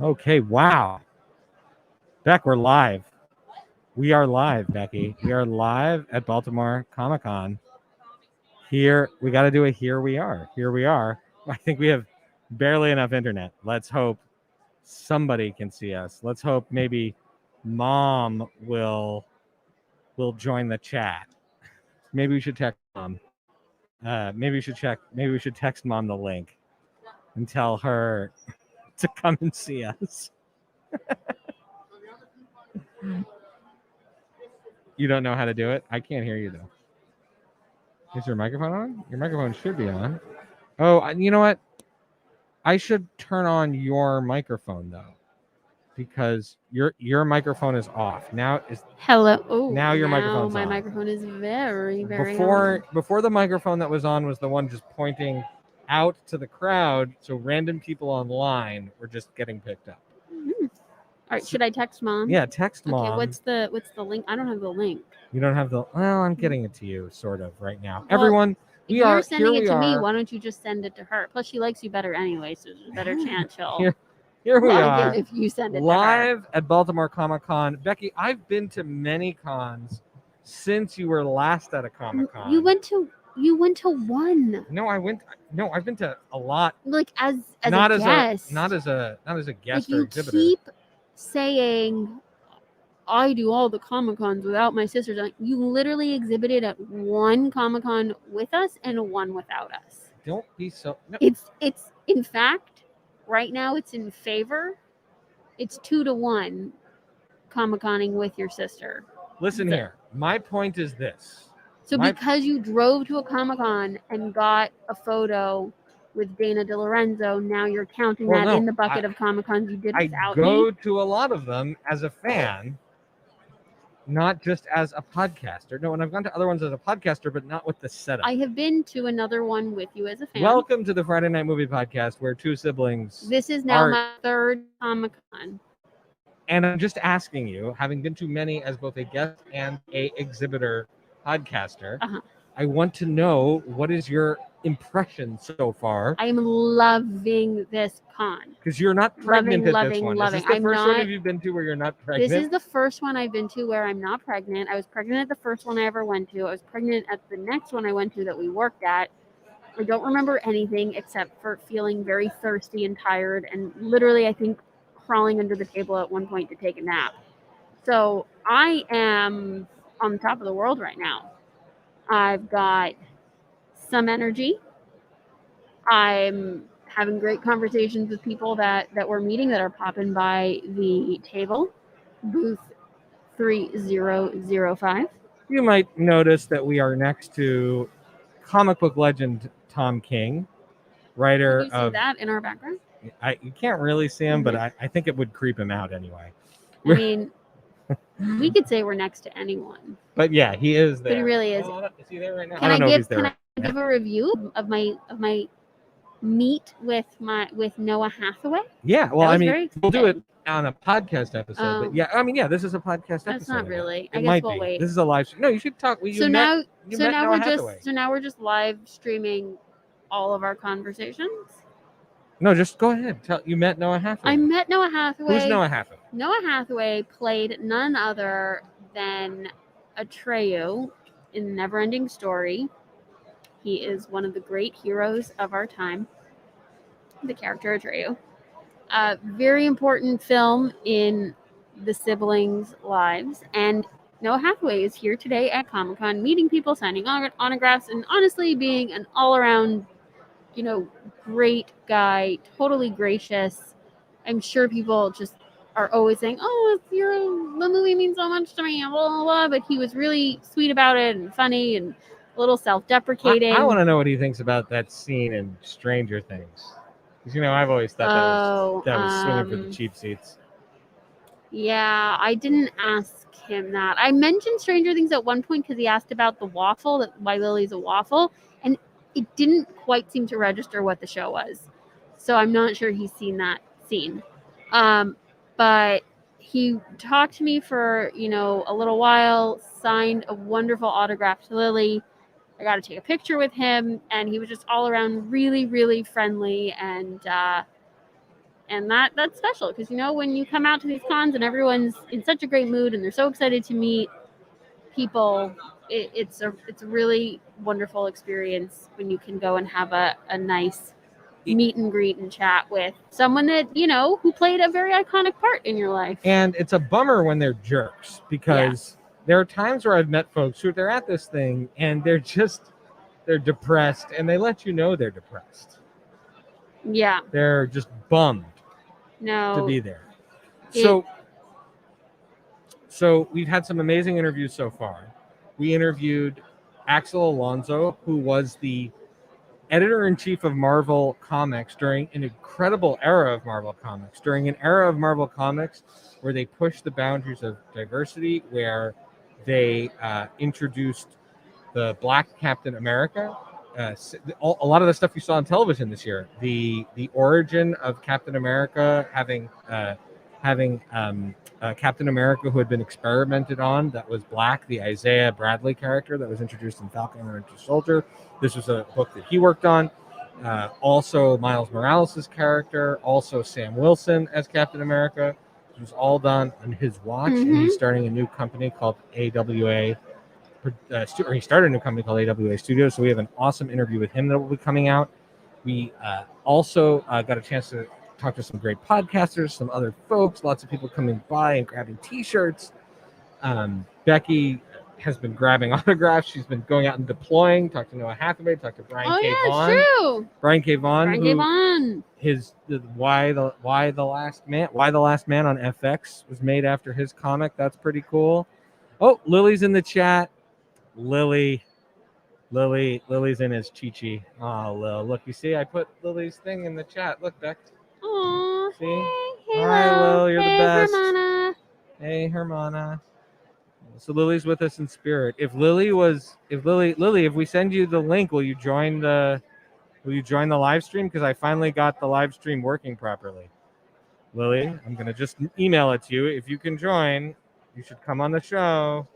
Okay, wow. Beck, we're live. We are live, Becky. We are live at Baltimore Comic Con. Here, we got to do a here we are. Here we are. I think we have barely enough internet. Let's hope somebody can see us. Let's hope maybe mom will join the chat. Maybe we should text mom. Maybe we should text mom the link and tell her to come and see us. You don't know how to do it? I can't hear you though. Is your microphone on? Your microphone should be on. Oh, you know what? I should turn on your microphone though, because your microphone is off now. Hello. Oh, now your microphone's my on. microphone is very Before the microphone that was on was the one just pointing out to the crowd, so random people online were just getting picked up. All right, should I text mom? Yeah, text mom. Okay, what's the link? I don't have the link. You don't have the. Well, I'm getting it to you, sort of, right now. Well, Everyone, if you're sending it to me, why don't you just send it to her? Plus, she likes you better anyway, so there's a better chance she'll here we like are it if you send it live to her. at Baltimore Comic Con. Becky, I've been to many cons since you were last at a Comic Con. You went to one. No, I've been to a lot. Like as not a as guest. not as a guest like or you exhibitor. keep saying I do all the Comic Cons without my sisters. You literally exhibited at one Comic Con with us and one without us. Don't be so. No. It's in fact right now it's in favor. It's 2-1 Comic Conning with your sister. Listen here. My point is this. So because you drove to a Comic Con and got a photo with Dana DeLorenzo, now you're counting in the bucket of Comic Cons you did without me. I go to a lot of them as a fan. Not just as a podcaster. No, and I've gone to other ones as a podcaster, but not with the setup. I have been to another one with you as a fan. Welcome to the Friday Night Movie Podcast, where two siblings. This is now my third Comic Con. And I'm just asking you, having been to many as both a guest and a exhibitor podcaster, I want to know, what is your impression so far? I am loving this con. Because you're not pregnant at this one. Is this the first one you've been to where you're not pregnant? This is the first one I've been to where I'm not pregnant. I was pregnant at the first one I ever went to. I was pregnant at the next one I went to that we worked at. I don't remember anything except for feeling very thirsty and tired and literally, I think, crawling under the table at one point to take a nap. So I am on the top of the world right now. I've got some energy. I'm having great conversations with people that we're meeting that are popping by the table, booth 3005. You might notice that we are next to comic book legend Tom King, writer Can you see that in our background? You can't really see him, but I think it would creep him out anyway. I mean, we could say we're next to anyone. But yeah, he is there. But he really is. Is he there right now? Can I give a review of my meet with Noah Hathaway? Yeah, well, I mean, we'll do it on a podcast episode. But yeah, I mean, yeah, this is a podcast episode. That's not really. I guess we'll wait. This is a live stream. No, you should talk. So now we're just live streaming all of our conversations. No, just go ahead. You met Noah Hathaway. I met Noah Hathaway. Who's Noah Hathaway? Noah Hathaway played none other than Atreyu in Neverending Story. He is one of the great heroes of our time, the character Atreyu. Very important film in the siblings' lives. And Noah Hathaway is here today at Comic-Con, meeting people, signing autographs, and honestly being an all-around, great guy, totally gracious. I'm sure people just are always saying, oh, the movie means so much to me, blah, blah, blah. But he was really sweet about it and funny and a little self-deprecating. I want to know what he thinks about that scene in Stranger Things. Because, I've always thought that was swinging for the cheap seats. Yeah, I didn't ask him that. I mentioned Stranger Things at one point because he asked about the waffle, why Lily's a waffle. And it didn't quite seem to register what the show was. So I'm not sure he's seen that scene. But he talked to me for, a little while, signed a wonderful autograph to Lily. I got to take a picture with him, and he was just all around really, really friendly and And that's special because when you come out to these cons and everyone's in such a great mood and they're so excited to meet people, it's a really wonderful experience when you can go and have a nice meet and greet and chat with someone that who played a very iconic part in your life. And it's a bummer when they're jerks, because there are times where I've met folks who they're at this thing and they're depressed, and they let you know they're depressed. Yeah. They're just bummed to be there. So we've had some amazing interviews so far. We interviewed Axel Alonso, who was the editor-in-chief of Marvel Comics during an incredible era of Marvel Comics, during an era of Marvel Comics where they pushed the boundaries of diversity, where they introduced the Black Captain America. A lot of the stuff you saw on television this year, the origin of Captain America having Captain America who had been experimented on that was black, the Isaiah Bradley character that was introduced in Falcon and Winter Soldier. This was a book that he worked on. Also Miles Morales' character, also Sam Wilson as Captain America. It was all done on his watch, and he's starting a new company called AWA. He started a new company called AWA Studios, so we have an awesome interview with him that will be coming out. We also got a chance to talk to some great podcasters, some other folks, lots of people coming by and grabbing t-shirts. Becky has been grabbing autographs. She's been going out and deploying, talked to Noah Hathaway, talked to Brian K. Vaughan. True. Brian K. Vaughan. Brian K. Vaughan. Why the Last Man on FX was made after his comic. That's pretty cool. Oh, Lily's in the chat. Lily's in his Chi-Chi. Oh, Lil. Look, you see, I put Lily's thing in the chat. Look, Beck. Aw, see? Hey, Hi, Lil. You're the best. Hermana. Hey, Hermana. So Lily's with us in spirit. If Lily, if we send you the link, will you join the live stream? Because I finally got the live stream working properly. Lily, I'm gonna just email it to you. If you can join, you should come on the show.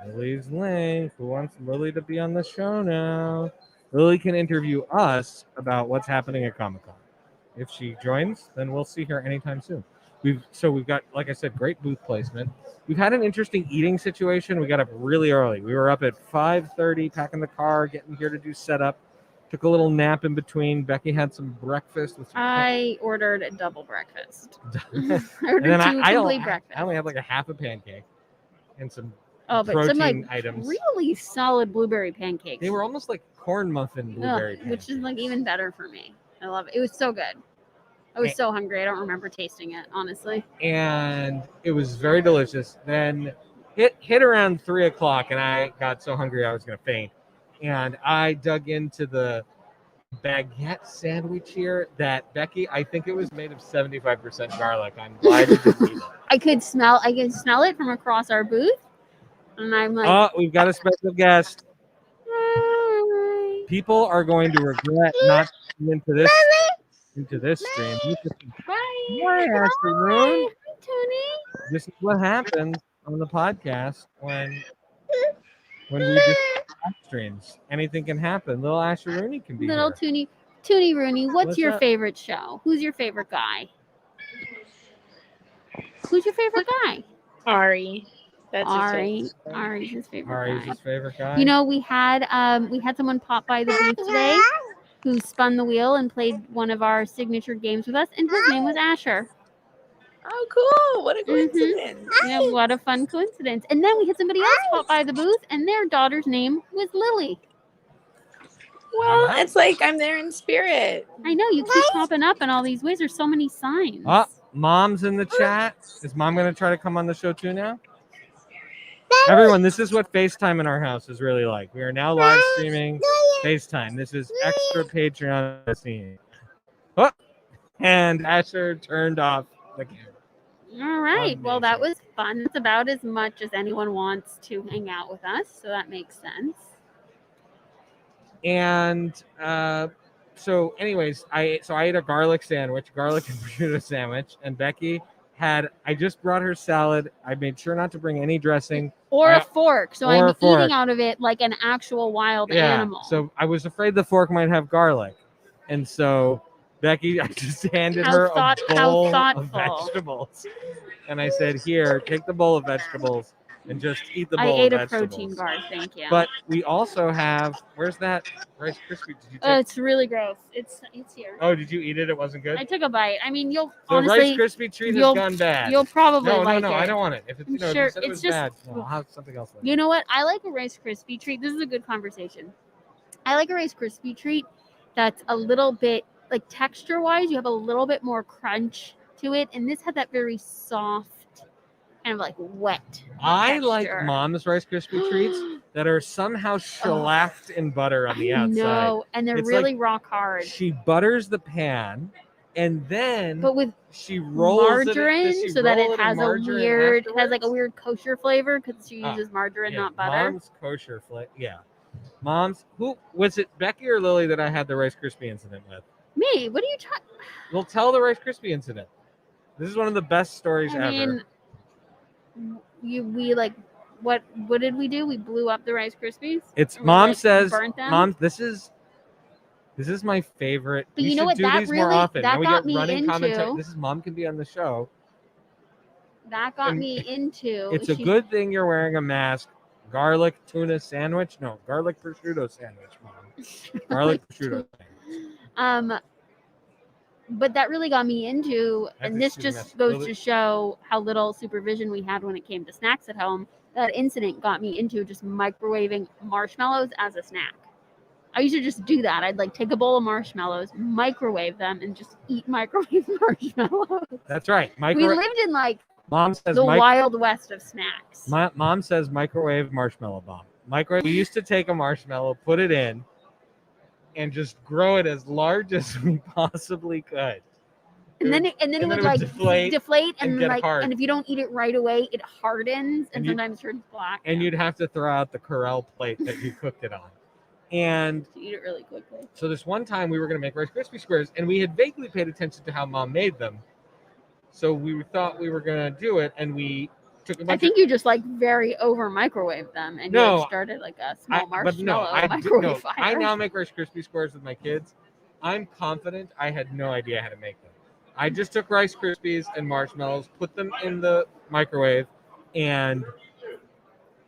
Lily's link. Who wants Lily to be on the show now? Lily can interview us about what's happening at Comic-Con. If she joins, then we'll see her anytime soon. We've got, like I said, great booth placement. We've had an interesting eating situation. We got up really early. We were up at 5:30, packing the car, getting here to do setup. Took a little nap in between. Becky had some breakfast. I ordered a double breakfast. I ordered two complete breakfasts. I only had like a half a pancake and some but protein some items. Really solid blueberry pancakes. They were almost like corn muffin blueberry which pancakes. is like even better for me. I love it. It was so good. I was so hungry. I don't remember tasting it, honestly. And it was very delicious. Then hit around 3 o'clock, and I got so hungry I was going to faint. And I dug into the baguette sandwich here that Becky, I think it was made of 75% garlic. I'm glad you didn't eat it. I could smell it from across our booth. And I'm like, oh, we've got a special guest. People are going to regret not into this stream. Hi, Ashley Roon. Hi, Tony. This is what happens on the podcast when we just streams. Anything can happen. Little Ashley Rooney can be Little here. Toonie Rooney. What's your favorite show? Who's your favorite guy? Who's your favorite guy? Ari. That's Ari's his favorite guy. Ari's his favorite guy. You know, we had someone pop by the booth today who spun the wheel and played one of our signature games with us, and his name was Asher. Oh, cool. What a coincidence. Yeah, what a fun coincidence. And then we had somebody else pop by the booth, and their daughter's name was Lily. Well, it's like I'm there in spirit. I know. You keep popping up in all these ways. There's so many signs. Mom's in the chat. Is Mom going to try to come on the show too now? Everyone, this is what FaceTime in our house is really like. We are now live streaming FaceTime. This is extra Patreon scene. Oh, and Asher turned off the camera. All right. Well, that was fun. It's about as much as anyone wants to hang out with us, so that makes sense. And so, anyways, I ate a garlic and prosciutto sandwich, and Becky I just brought her salad. I made sure not to bring any dressing. Or a fork. So I'm eating out of it like an actual wild animal. So I was afraid the fork might have garlic. And so Becky, I just handed How her thought- a how bowl of thoughtful. vegetables. And I said, here, take the bowl of vegetables and just eat the I bowl ate of a vegetables. protein bar, thank you. But we also have, where's that Rice Krispie? Did you Oh, take? it's really gross. It's here. Oh, did you eat it? It wasn't good? I took a bite. I mean, you'll The honestly, Rice Krispie treat has you'll- gone bad. you'll probably no, like no, it. I don't want it. If it's, I'm you know, sure if you said it it's was just- bad, no, I'll have something else later. You know what? I like a Rice Krispie treat. This is a good conversation. I like a Rice Krispie treat that's a little bit, like texture-wise, you have a little bit more crunch to it, and this had that very soft, kind of like wet I like texture. Mom's Rice Krispie treats that are somehow shellacked in butter on the I outside. know, and they're It's really like rock hard. She butters the pan, and then But with she rolls margarine, it. Does she so that roll it in has a margarine weird, it has like a afterwards? weird kosher flavor because she Ah, uses margarine, Yeah, not butter. Mom's kosher flavor. Yeah, Mom's. Who was it? Becky or Lily that I had the Rice Krispie incident with? Me? What are you talking? We'll tell the Rice Krispie incident. This is one of the best stories I ever. mean, we like, what did we do? We blew up the Rice Krispies. It's Or we, Mom like, says, burnt them? Mom, this is my favorite. But we you know should what? do That these more really- often. that and we got get me running commentary. into- This is Mom can be on the show. That got And me into. It's a good thing you're wearing a mask. Garlic tuna sandwich? No, garlic prosciutto sandwich, Mom. Garlic prosciutto sandwich. But that really got me into, I have and to this shoot a just message. goes Will to it- show how little supervision we had when it came to snacks at home. That incident got me into just microwaving marshmallows as a snack. I used to just do that. I'd like take a bowl of marshmallows, microwave them, and just eat microwave marshmallows. That's right. We lived in like Mom says the Wild West of snacks. Mom says microwave marshmallow bomb. Microwave. We used to take a marshmallow, put it in, and just grow it as large as we possibly could. And then it would like deflate and and get like hard. and if you don't eat it right away, it hardens and And sometimes turns black. And you'd have to throw out the Corel plate that you cooked it on. And to eat it really quickly. so this one time we were going to make Rice Krispie squares, and we had vaguely paid attention to how Mom made them. So we thought we were going to do it, and we took a bunch I think you just like very over microwave them and you No, like, started like a small but no, marshmallow microwave fire. I now make Rice Krispie squares with my kids. I'm confident I had no idea how to make them. I just took Rice Krispies and marshmallows, put them in the microwave, and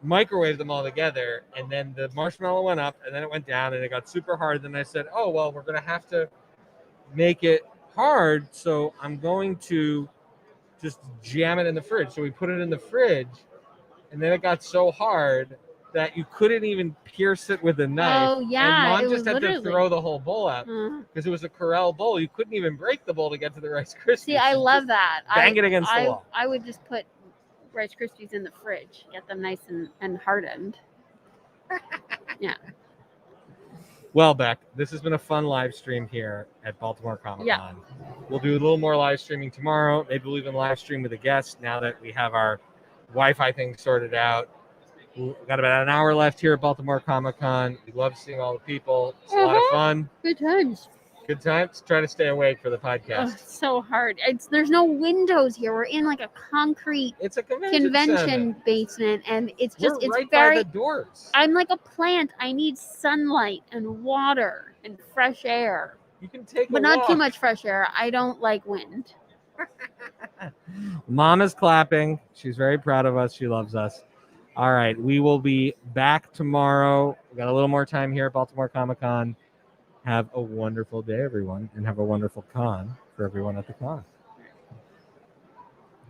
microwave them all together, and then the marshmallow went up, and then it went down, and it got super hard. Then I said, oh, well, we're going to have to make it hard, so I'm going to just jam it in the fridge. So we put it in the fridge, and then it got so hard that you couldn't even pierce it with a knife. Oh, yeah, and Mom it just was had to literally- throw the whole bowl out Uh, because it was a Corel bowl. You couldn't even break the bowl to get to the Rice Krispies. see, I love that. bang it against the wall. I would just put Rice Krispies in the fridge, get them nice and hardened. Well, Beck, this has been a fun live stream here at Baltimore Comic Con. We'll do a little more live streaming tomorrow. Maybe we'll even live stream with a guest now that we have our Wi-Fi thing sorted out. We've got about an hour left here at Baltimore Comic Con. We love seeing all the people. It's a lot of fun. Good times. Good times. Try to stay awake for the Oh, podcast. it's so hard. There's no windows here. We're in like a concrete It's a convention center. basement, and it's just We're it's right very. by the doors. I'm like a plant. I need sunlight and water and fresh air, You can take but a not too walk. much fresh air. I don't like wind. Mom is clapping. She's very proud of us. She loves us. All right. We will be back tomorrow. We got a little more time here at Baltimore Comic Con. Have a wonderful day, everyone, and have a wonderful con for everyone at the con.